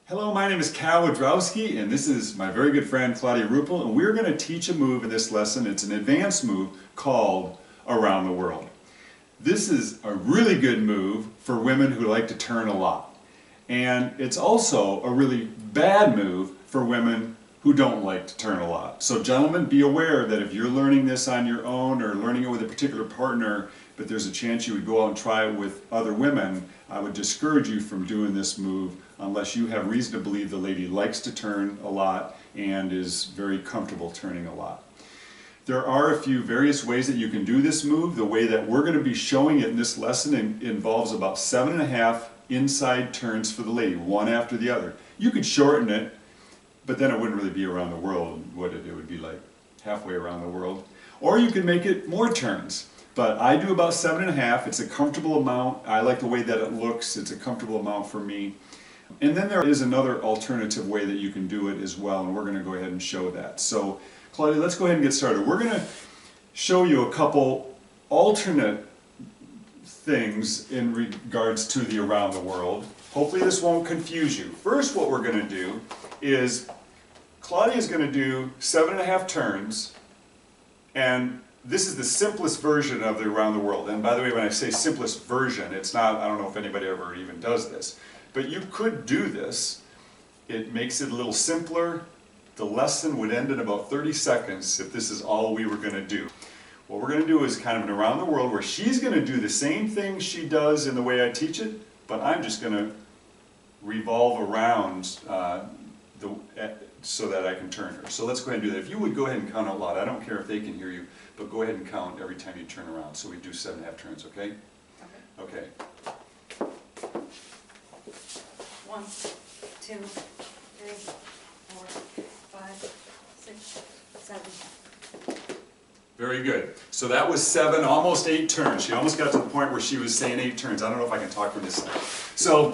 Hello, my name is Cal Wodrowski, and this is my very good friend Claudia Ruppel, and we're going to teach a move in this lesson. It's an advanced move called Around the World. This is a really good move for women who like to turn a lot. And it's also a really bad move for women who don't like to turn a lot. So gentlemen, be aware that if you're learning this on your own or learning it with a particular partner, but there's a chance you would go out and try it with other women, I would discourage you from doing this move unless you have reason to believe the lady likes to turn a lot and is very comfortable turning a lot. There are a few various ways that you can do this move. The way that we're going to be showing it in this lesson involves about 7.5 inside turns for the lady, one after the other. You could shorten it, but then it wouldn't really be around the world, would it? It would be like halfway around the world. Or you could make it more turns. But I do about 7.5. It's a comfortable amount. I like the way that it looks. It's a comfortable amount for me. And then there is another alternative way that you can do it as well, and we're going to go ahead and show that. So, Claudia, let's go ahead and get started. We're going to show you a couple alternate things in regards to the around the world. Hopefully this won't confuse you. First, what we're going to do is Claudia is going to do 7.5 turns, and this is the simplest version of the around the world. And by the way, when I say simplest version, it's not, I don't know if anybody ever even does this, but you could do this. It makes it a little simpler. The lesson would end in about 30 seconds if this is all we were going to do. What we're going to do is kind of an around the world where she's going to do the same thing she does in the way I teach it, but I'm just going to revolve around so that I can turn her. So let's go ahead and do that. If you would go ahead and count out loud. I don't care if they can hear you, but go ahead and count every time you turn around. So we do 7.5 turns, okay? Okay. 1, 2, 3, 4, 5, 6, 7. Very good. So that was 7, almost 8 turns. She almost got to the point where she was saying 8 turns. I don't know if I can talk from this side. So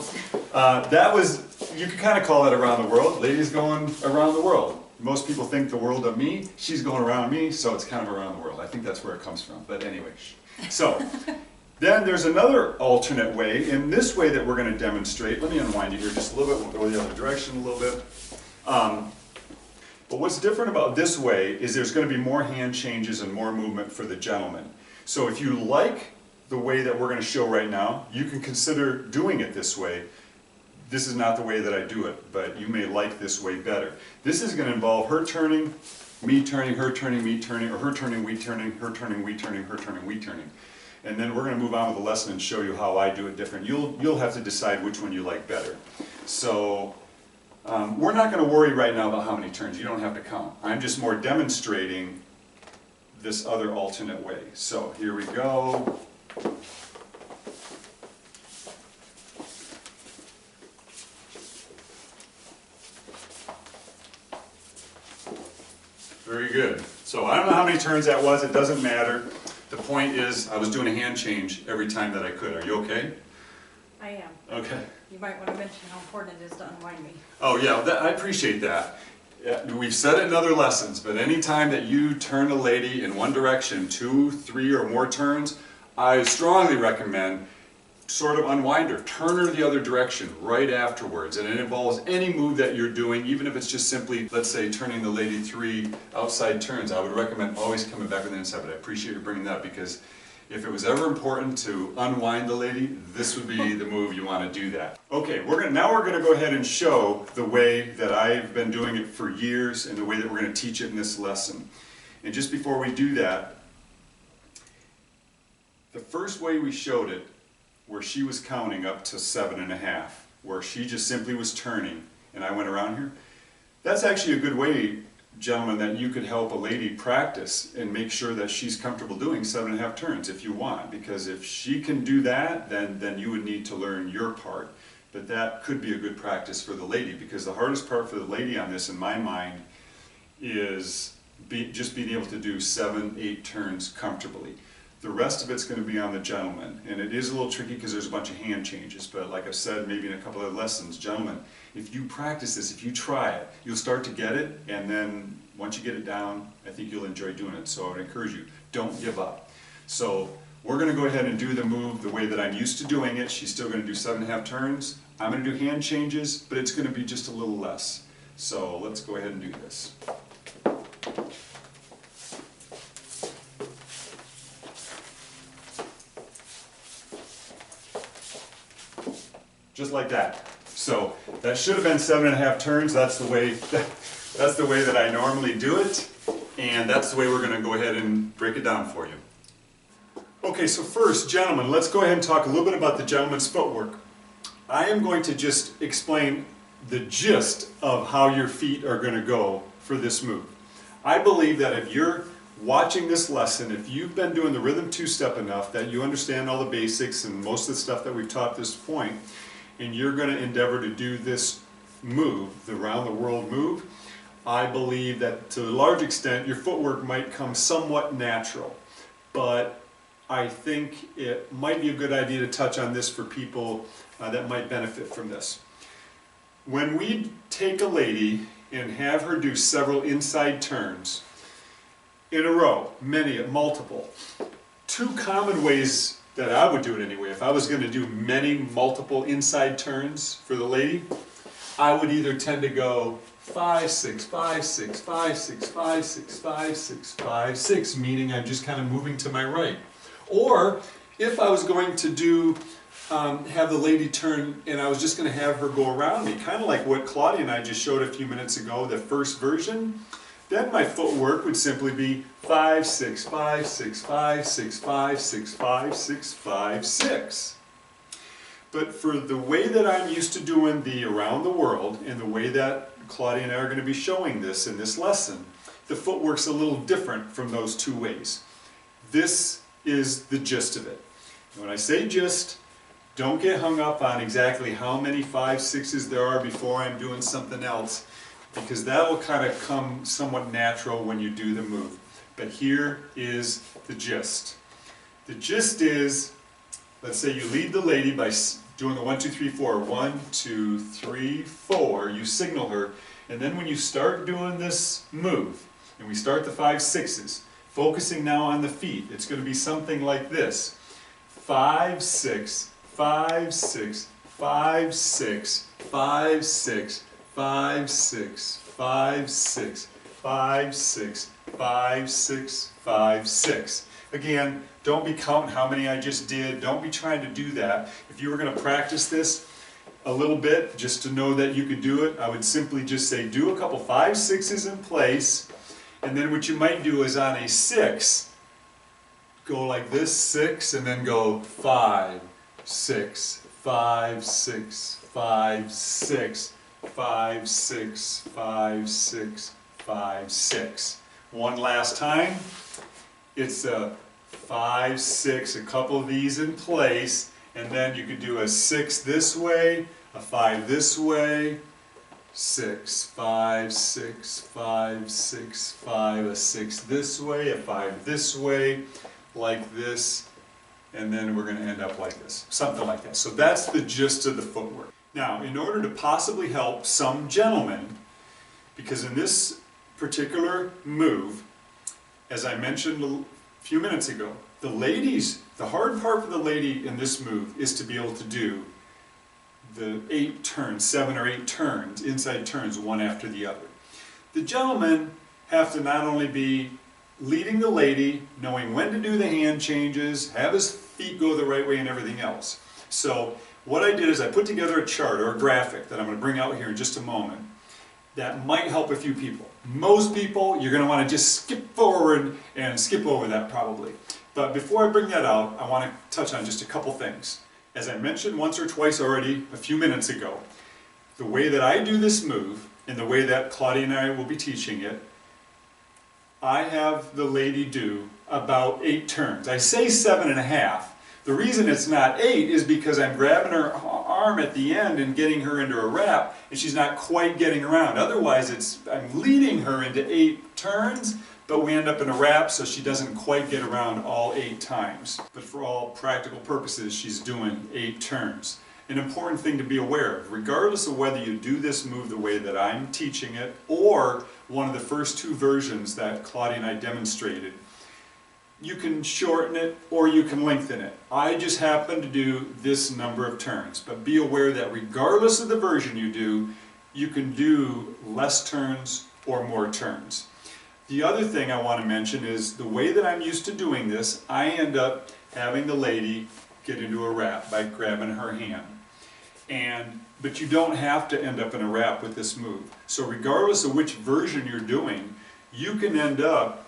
that was, you could kind of call that around the world. Ladies going around the world. Most people think the world of me. She's going around me, so it's kind of around the world. I think that's where it comes from. But anyway, so then there's another alternate way. In this way that we're going to demonstrate, let me unwind you here just a little bit. We'll go the other direction a little bit. But what's different about this way is there's going to be more hand changes and more movement for the gentleman. So if you like the way that we're going to show right now, you can consider doing it this way. This is not the way that I do it, but you may like this way better. This is going to involve her turning, me turning, her turning, me turning, or her turning, we turning, her turning, we turning, her turning, we turning. And then we're going to move on with the lesson and show you how I do it different. You'll have to decide which one you like better. So we're not going to worry right now about how many turns. You don't have to count. I'm just more demonstrating this other alternate way. So here we go. Very good. So I don't know how many turns that was. It doesn't matter. The point is I was doing a hand change every time that I could. Are you okay? I am. Okay. You might want to mention how important it is to unwind me. Oh yeah, I appreciate that. We've said it in other lessons, but any time that you turn a lady in one direction, 2, 3, or more turns, I strongly recommend sort of unwind her, turn her the other direction right afterwards. And it involves any move that you're doing, even if it's just simply, let's say, turning the lady 3 outside turns. I would recommend always coming back with the inside, but I appreciate you bringing that up because if it was ever important to unwind the lady, this would be the move you want to do that. Okay, now we're going to go ahead and show the way that I've been doing it for years and the way that we're going to teach it in this lesson. And just before we do that, the first way we showed it, where she was counting up to 7.5, where she just simply was turning and I went around here, that's actually a good way, gentlemen, that you could help a lady practice and make sure that she's comfortable doing 7.5 turns if you want, because if she can do that, then you would need to learn your part. But that could be a good practice for the lady, because the hardest part for the lady on this, in my mind, is just being able to do 7, 8 turns comfortably. The rest of it's going to be on the gentleman, and it is a little tricky because there's a bunch of hand changes, but like I've said maybe in a couple of lessons, gentlemen, if you practice this, if you try it, you'll start to get it, and then once you get it down, I think you'll enjoy doing it. So I would encourage you, don't give up. So we're going to go ahead and do the move the way that I'm used to doing it. She's still going to do 7.5 turns. I'm going to do hand changes, but it's going to be just a little less. So let's go ahead and do this. Just like that. So that should have been 7.5 turns. That's the way that I normally do it, and that's the way we're going to go ahead and break it down for you. Okay, so first, gentlemen, let's go ahead and talk a little bit about the gentleman's footwork. I am going to just explain the gist of how your feet are going to go for this move. I believe that if you're watching this lesson, if you've been doing the rhythm two-step enough that you understand all the basics and most of the stuff that we've taught at this point, and you're going to endeavor to do this move, the round the world move, I believe that to a large extent your footwork might come somewhat natural. But I think it might be a good idea to touch on this for people that might benefit from this. When we take a lady and have her do several inside turns in a row, multiple, two common ways that I would do it anyway, if I was going to do many multiple inside turns for the lady, I would either tend to go 5, 6, 5, 6, 5, 6, 5, 6, 5, 6, 5, 6, meaning I'm just kind of moving to my right. Or if I was going to do have the lady turn and I was just going to have her go around me, kind of like what Claudia and I just showed a few minutes ago, the first version, then my footwork would simply be 5, 6, 5, 6, 5, 6, 5, 6, 5, 6, 5, 6. But for the way that I'm used to doing the around the world and the way that Claudia and I are going to be showing this in this lesson, the footwork's a little different from those two ways. This is the gist of it. And when I say gist, don't get hung up on exactly how many 5, 6s there are before I'm doing something else, because that will kind of come somewhat natural when you do the move. But here is the gist. The gist is, let's say you lead the lady by doing the 1, 2, 3, 4. 1, 2, 3, 4. You signal her, and then when you start doing this move, and we start the 5, 6s, focusing now on the feet, it's going to be something like this: 5, 6, 5, 6, 5, 6, 5, 6, 5, 6, 5, 6, 5, 6, 5, 6, 5, 6. Again, don't be counting how many I just did. Don't be trying to do that. If you were going to practice this a little bit, just to know that you could do it, I would simply just say do a couple 5, 6s in place, and then what you might do is on a 6, go like this, 6, and then go 5, 6, 5, 6, 5, 6, 5, 6, 5, 6, 5, 6. One last time. It's a 5, 6, a couple of these in place, and then you could do a 6 this way, a 5 this way, 6, 5, 6, 5, 6, 5, a 6 this way, a 5 this way, like this, and then we're going to end up like this, something like that. So that's the gist of the footwork. Now, in order to possibly help some gentlemen, because in this particular move, as I mentioned a few minutes ago, the hard part for the lady in this move is to be able to do the 8 turns, 7 or 8 turns, inside turns, one after the other. The gentlemen have to not only be leading the lady, knowing when to do the hand changes, have his feet go the right way and everything else. So what I did is I put together a chart or a graphic that I'm going to bring out here in just a moment that might help a few people. Most people, you're going to want to just skip forward and skip over that probably. But before I bring that out, I want to touch on just a couple things. As I mentioned once or twice already a few minutes ago, the way that I do this move and the way that Claudia and I will be teaching it, I have the lady do about 8 turns. I say 7.5. The reason it's not 8 is because I'm grabbing her arm at the end and getting her into a wrap, and she's not quite getting around. Otherwise, I'm leading her into 8 turns, but we end up in a wrap, so she doesn't quite get around all 8 times. But for all practical purposes, she's doing 8 turns. An important thing to be aware of, regardless of whether you do this move the way that I'm teaching it, or one of the first 2 versions that Claudia and I demonstrated, you can shorten it or you can lengthen it. I just happen to do this number of turns, but be aware that regardless of the version you do, you can do less turns or more turns. The other thing I want to mention is the way that I'm used to doing this, I end up having the lady get into a wrap by grabbing her hand. But you don't have to end up in a wrap with this move. So regardless of which version you're doing, you can end up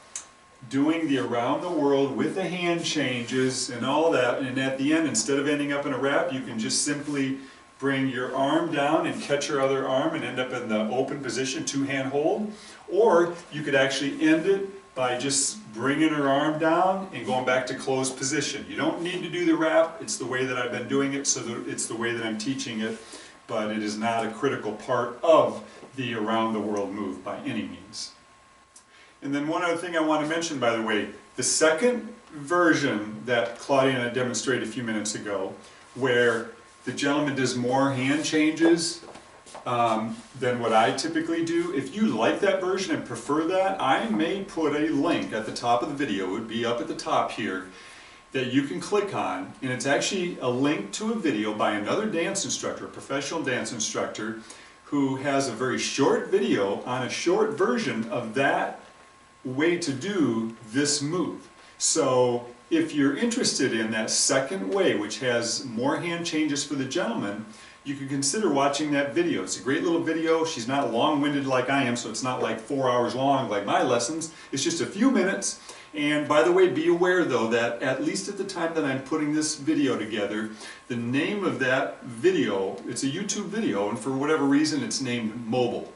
doing the around the world with the hand changes and all that, and at the end, instead of ending up in a wrap, you can just simply bring your arm down and catch your other arm and end up in the open position, two-hand hold. Or you could actually end it by just bringing her arm down and going back to closed position. You don't need to do the wrap. It's the way that I've been doing it, so it's the way that I'm teaching it, but it is not a critical part of the around the world move by any means. And then one other thing I want to mention, by the way, the second version that Claudia and I demonstrated a few minutes ago, where the gentleman does more hand changes than what I typically do. If you like that version and prefer that, I may put a link at the top of the video, it would be up at the top here, that you can click on, and it's actually a link to a video by another dance instructor, a professional dance instructor, who has a very short video on a short version of that way to do this move. So if you're interested in that second way, which has more hand changes for the gentleman, you can consider watching that video. It's a great little video. She's not long-winded like I am, so it's not like 4 hours long like my lessons. It's just a few minutes. And by the way, be aware though that at least at the time that I'm putting this video together, the name of that video, it's a YouTube video, and for whatever reason it's named Mobile.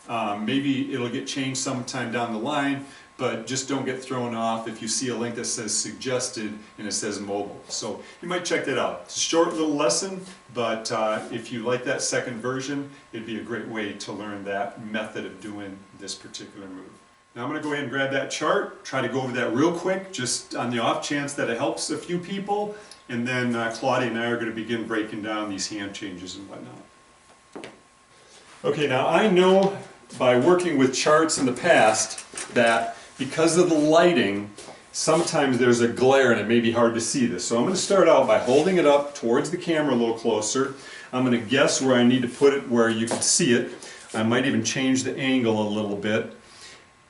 Maybe it'll get changed sometime down the line, but just don't get thrown off if you see a link that says suggested and it says mobile. So you might check that out. It's a short little lesson, but if you like that second version, it'd be a great way to learn that method of doing this particular move. Now I'm going to go ahead and grab that chart, try to go over that real quick, just on the off chance that it helps a few people, and then Claudia and I are going to begin breaking down these hand changes and whatnot. Okay, now I know by working with charts in the past that because of the lighting, sometimes there's a glare and it may be hard to see this. So I'm going to start out by holding it up towards the camera a little closer. I'm going to guess where I need to put it where you can see it. I might even change the angle a little bit.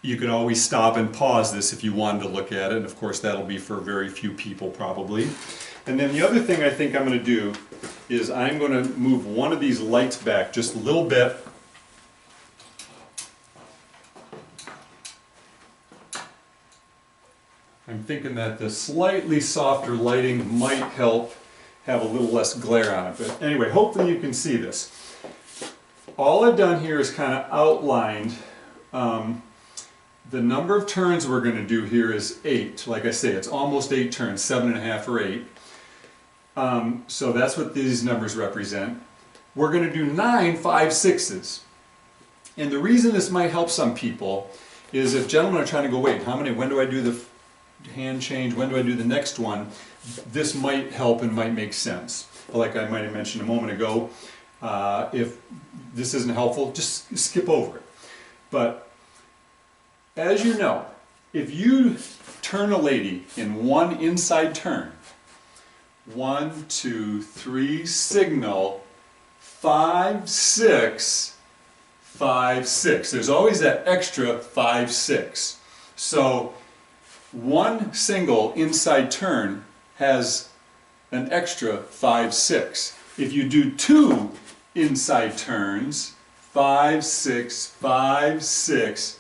You can always stop and pause this if you wanted to look at it. And of course that'll be for very few people probably. And then the other thing I think I'm going to do is I'm going to move one of these lights back just a little bit. I'm thinking that the slightly softer lighting might help have a little less glare on it. But anyway, hopefully you can see this. All I've done here is kind of outlined the number of turns we're going to do here is 8. Like I say, it's almost 8 turns, 7.5 or 8. So that's what these numbers represent. We're going to do 9 5/6s. And the reason this might help some people is if gentlemen are trying to go, wait, when do I do the hand change, when do I do the next one, this might help and might make sense. Like I might have mentioned a moment ago, if this isn't helpful, just skip over it. But as you know, if you turn a lady in one inside turn, 1, 2, 3, signal, 5, 6, 5, 6. There's always that extra 5, 6. So one single inside turn has an extra 5, 6. If you do 2 inside turns, 5, 6, 5, 6,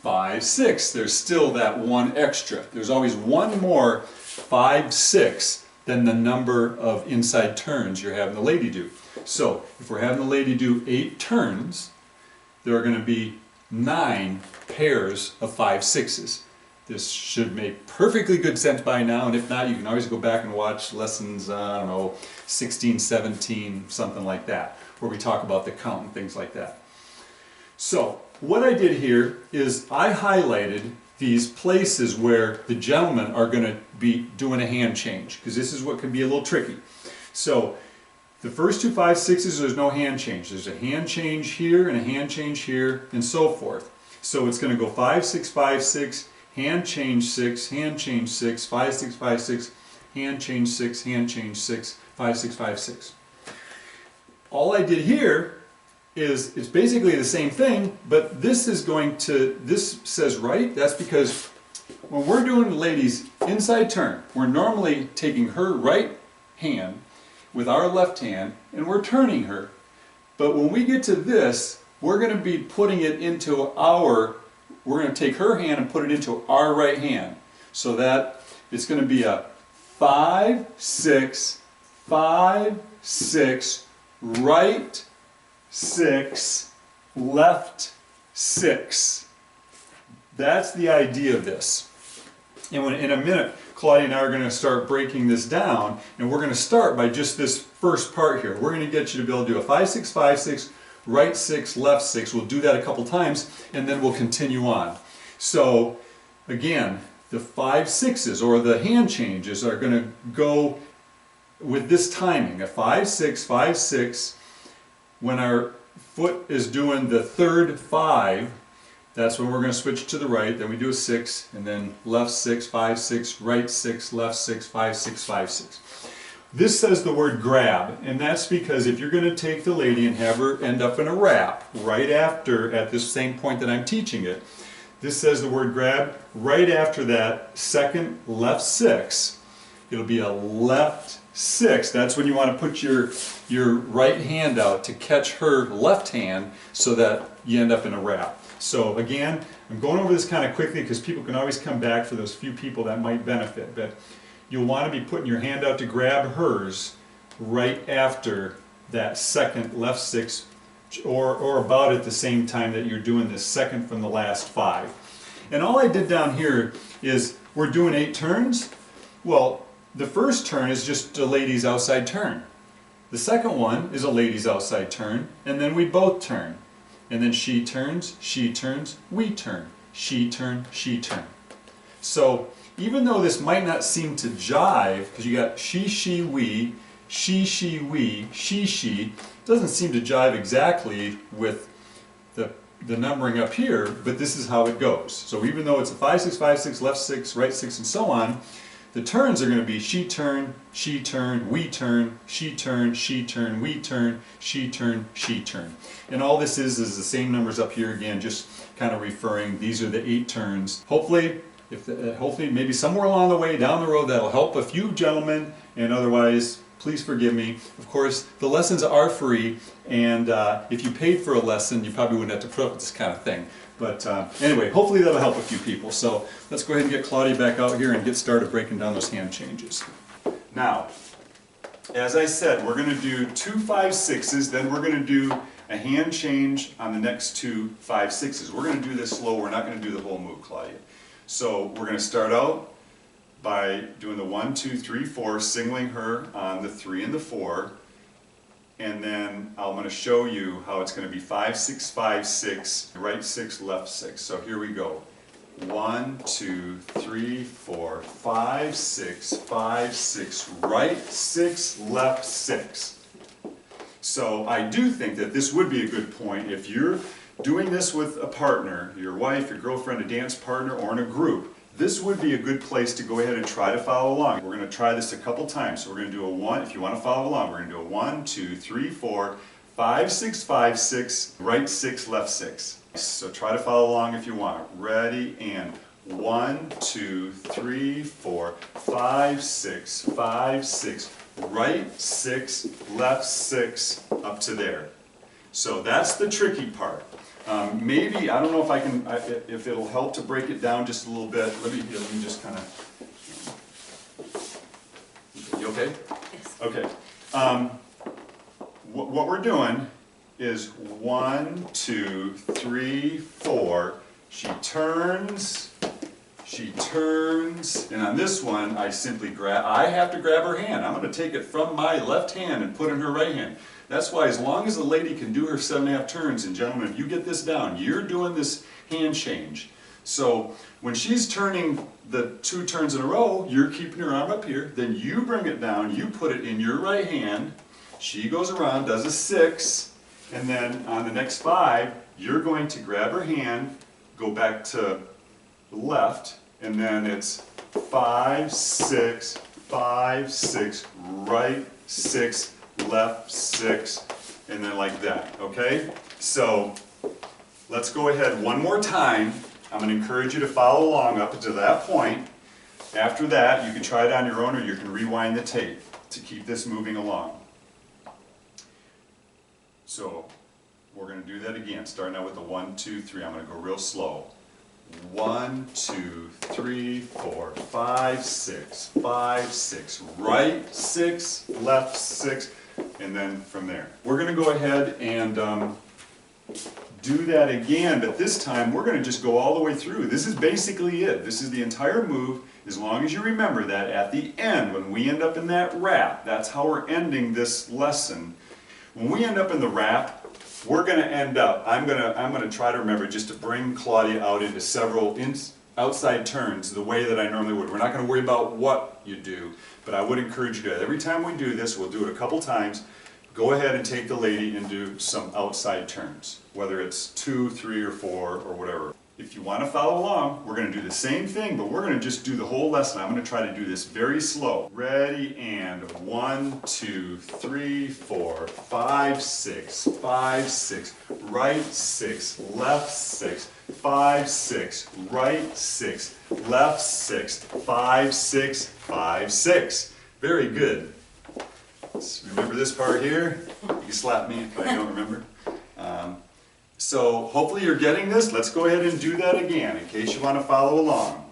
5, 6, there's still that one extra. There's always one more 5, 6 than the number of inside turns you're having the lady do. So if we're having the lady do 8 turns, there are going to be 9 pairs of 5, 6s. This should make perfectly good sense by now, and if not, you can always go back and watch lessons, I don't know, 16, 17, something like that, where we talk about the count and things like that. So what I did here is I highlighted these places where the gentlemen are going to be doing a hand change, because this is what can be a little tricky. So the first 2 5 6s, there's no hand change. There's a hand change here and a hand change here and so forth. So it's going to go 5 6 5 6, hand change 6, hand change 6, 5, 6, 5, 6, hand change 6, hand change 6, 5, 6, 5, 6. All I did here is, it's basically the same thing, but this is going to, this says right, that's because when we're doing the ladies inside turn, we're normally taking her right hand with our left hand and we're turning her. But when we get to this, we're going to be putting it into our, we're going to take her hand and put it into our right hand. So that it's going to be a 5, 6, 5, 6, right 6, left 6. That's the idea of this. And when, in a minute, Claudia and I are going to start breaking this down, and we're going to start by just this first part here. We're going to get you to be able to do a 5, 6, 5, 6, right 6, left 6. We'll do that a couple times, and then we'll continue on. So, again, the 5, 6s, or the hand changes, are going to go with this timing. A 5, 6, 5, 6. When our foot is doing the third 5, that's when we're going to switch to the right. Then we do a 6, and then left 6, 5, 6, right 6, left 6, 5, 6, 5, 6. This says the word grab, and that's because if you're going to take the lady and have her end up in a wrap right after, at this same point that I'm teaching it, this says the word grab right after that second left 6. It'll be a left 6. That's when you want to put your right hand out to catch her left hand so that you end up in a wrap. So again, I'm going over this kind of quickly because people can always come back for those few people that might benefit. But you'll want to be putting your hand out to grab hers right after that second left 6, or about at the same time that you're doing this second from the last 5. And all I did down here is, we're doing 8 turns. Well, the first turn is just a lady's outside turn. The second one is a lady's outside turn, and then we both turn. And then she turns, we turn. She turn, she turn. So even though this might not seem to jive, because you got she, we, she, we, she, it doesn't seem to jive exactly with the numbering up here, but this is how it goes. So even though it's a 5, 6, 5, 6, left 6, right 6, and so on, the turns are going to be she turn, we turn, she turn, we turn, she turn, she turn. And all this is the same numbers up here again, just kind of referring, these are the 8 turns. Hopefully, hopefully maybe somewhere along the way down the road that'll help a few gentlemen, and otherwise, please forgive me. Of course, the lessons are free, and if you paid for a lesson, you probably wouldn't have to put up with this kind of thing. But anyway, hopefully that'll help a few people. So let's go ahead and get Claudia back out here and get started breaking down those hand changes. Now, as I said, we're going to do 2 5 6s, then we're going to do a hand change on the next 2 5 6s. We're going to do this slow. We're not going to do the whole move, Claudia. So we're going to start out by doing the 1, 2, 3, 4, singling her on the 3 and the 4. And then I'm going to show you how it's going to be 5, 6, 5, 6, right 6, left 6. So here we go. 1, 2, 3, 4, 5, 6, 5, 6, right 6, left 6. So I do think that this would be a good point if you're doing this with a partner, your wife, your girlfriend, a dance partner, or in a group. This would be a good place to go ahead and try to follow along. We're going to try this a couple times. So we're going to do a 1, if you want to follow along, we're going to do a 1, 2, 3, 4, 5, 6, 5, 6, right 6, left 6. So try to follow along if you want. Ready, and 1, 2, 3, 4, 5, 6, 5, 6, right 6, left 6, up to there. So that's the tricky part. Maybe, I don't know if I can, if it'll help to break it down just a little bit. Let me just kind of, you okay? Yes. Okay. What we're doing is 1, 2, 3, 4, she turns, and on this one, I simply grab, I have to grab her hand. I'm going to take it from my left hand and put it in her right hand. That's why as long as the lady can do her 7.5 turns, and gentlemen, if you get this down, you're doing this hand change. So when she's turning the 2 turns in a row, you're keeping her arm up here, then you bring it down, you put it in your right hand, she goes around, does a 6, and then on the next 5, you're going to grab her hand, go back to the left, and then it's 5, 6, 5, 6, right, 6, left, 6, and then like that, okay? So let's go ahead one more time. I'm going to encourage you to follow along up to that point. After that, you can try it on your own or you can rewind the tape to keep this moving along. So we're going to do that again, starting out with the 1, 2, 3. I'm going to go real slow. 1, 2, 3, 4, 5, 6, 5, 6, right 6, left 6, and then from there. We're going to go ahead and do that again, but this time we're going to just go all the way through. This is basically it. This is the entire move, as long as you remember that at the end, when we end up in that wrap, that's how we're ending this lesson. When we end up in the wrap, we're going to end up, I'm going to try to remember just to bring Claudia out into several outside turns the way that I normally would. We're not going to worry about what you do, but I would encourage you to, every time we do this, we'll do it a couple times, go ahead and take the lady and do some outside turns, whether it's 2, 3, or 4, or whatever. If you want to follow along, we're going to do the same thing, but we're going to just do the whole lesson. I'm going to try to do this very slow. Ready, and 1, 2, 3, 4, 5, 6, 5, 6, right 6, left 6, 5, 6, right 6, left 6, 5, 6, 5, 6. Very good. Let's remember this part here. You can slap me if I don't remember. So hopefully you're getting this. Let's go ahead and do that again in case you want to follow along.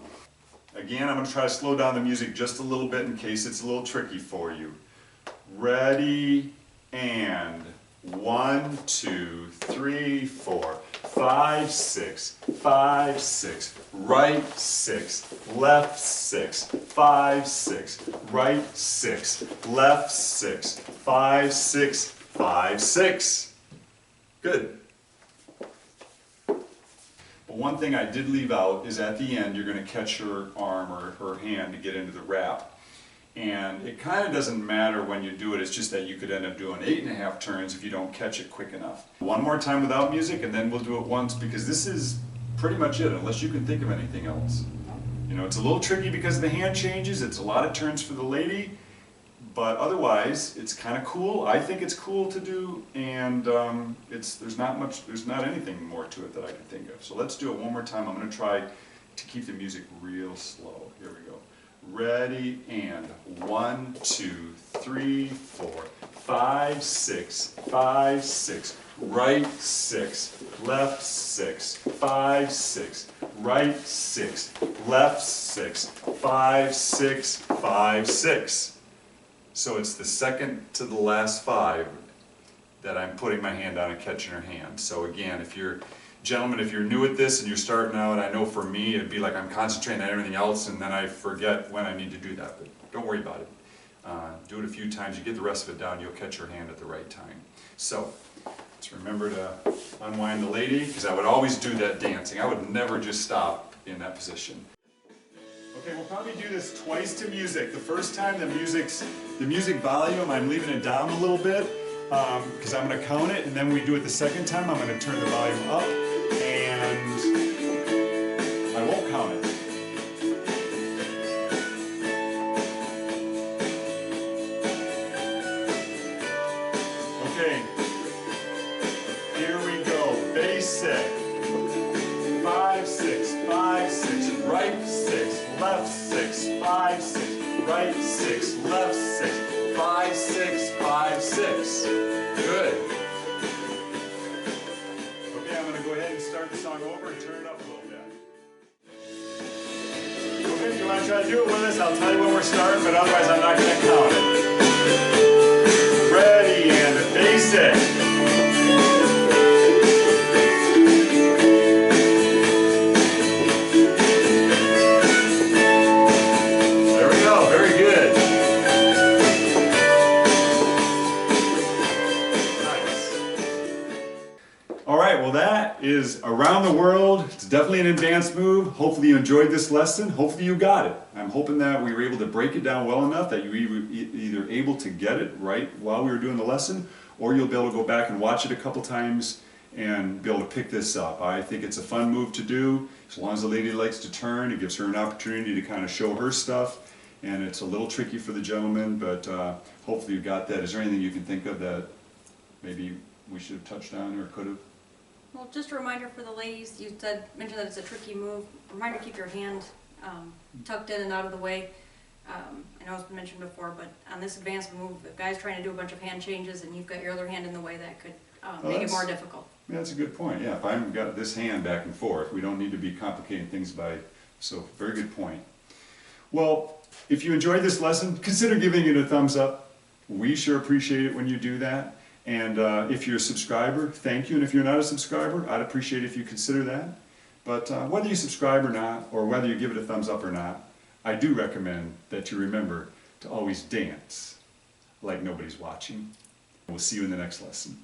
Again, I'm going to try to slow down the music just a little bit in case it's a little tricky for you. Ready, and 1, 2, 3, 4, 5, 6, 5, 6, right 6, left 6, 5, 6, right 6, left 6, 5, 6, 5, 6. Good. But one thing I did leave out is at the end you're going to catch her arm or her hand to get into the wrap. And it kind of doesn't matter when you do it, it's just that you could end up doing 8.5 turns if you don't catch it quick enough. One more time without music and then we'll do it once, because this is pretty much it, unless you can think of anything else. You know, it's a little tricky because the hand changes, it's a lot of turns for the lady, but otherwise it's kind of cool. I think it's cool to do, and there's not anything more to it that I can think of. So let's do it one more time. I'm going to try to keep the music real slow. Here we go. Ready, and 1, 2, 3, 4, 5, 6, 5, 6, right 6, left 6, 5, 6, right 6, left 6, 5, 6, 5, 6. So it's the second to the last 5 that I'm putting my hand on and catching her hand. So again, gentlemen, if you're new at this and you're starting out, I know for me it'd be like I'm concentrating on everything else and then I forget when I need to do that, but don't worry about it. Do it a few times, you get the rest of it down, you'll catch your hand at the right time. So, let's remember to unwind the lady, because I would always do that dancing. I would never just stop in that position. Okay, we'll probably do this twice to music. The first time the music volume, I'm leaving it down a little bit, because I'm going to count it, and then when we do it the second time, I'm going to turn the volume up, and I won't count it. Okay, here we go. Basic. 5, 6, 5, 6, right 6, left 6, 5, 6, right 6, left 6, 5, 6, 5, 6. Good. Okay, I'm going to go ahead and start the song over and turn it up a little bit. Okay, if you want to try to do it with us, I'll tell you when we're starting, but otherwise I'm not going to count it. Ready, and basic. Well, that is Around the World. It's definitely an advanced move. Hopefully you enjoyed this lesson. Hopefully you got it. I'm hoping that we were able to break it down well enough that you were either able to get it right while we were doing the lesson, or you'll be able to go back and watch it a couple times and be able to pick this up. I think it's a fun move to do. As long as the lady likes to turn, it gives her an opportunity to kind of show her stuff. And it's a little tricky for the gentleman, but hopefully you got that. Is there anything you can think of that maybe we should have touched on or could have? Well, just a reminder for the ladies, you mentioned that it's a tricky move. Reminder to keep your hand tucked in and out of the way. I know it's been mentioned before, but on this advanced move, if a guy's trying to do a bunch of hand changes and you've got your other hand in the way, that could make it more difficult. Yeah, that's a good point. Yeah, if I've got this hand back and forth, we don't need to be complicating things by, so very good point. Well, if you enjoyed this lesson, consider giving it a thumbs up. We sure appreciate it when you do that. And if you're a subscriber, thank you. And if you're not a subscriber, I'd appreciate it if you consider that. But whether you subscribe or not, or whether you give it a thumbs up or not, I do recommend that you remember to always dance like nobody's watching. We'll see you in the next lesson.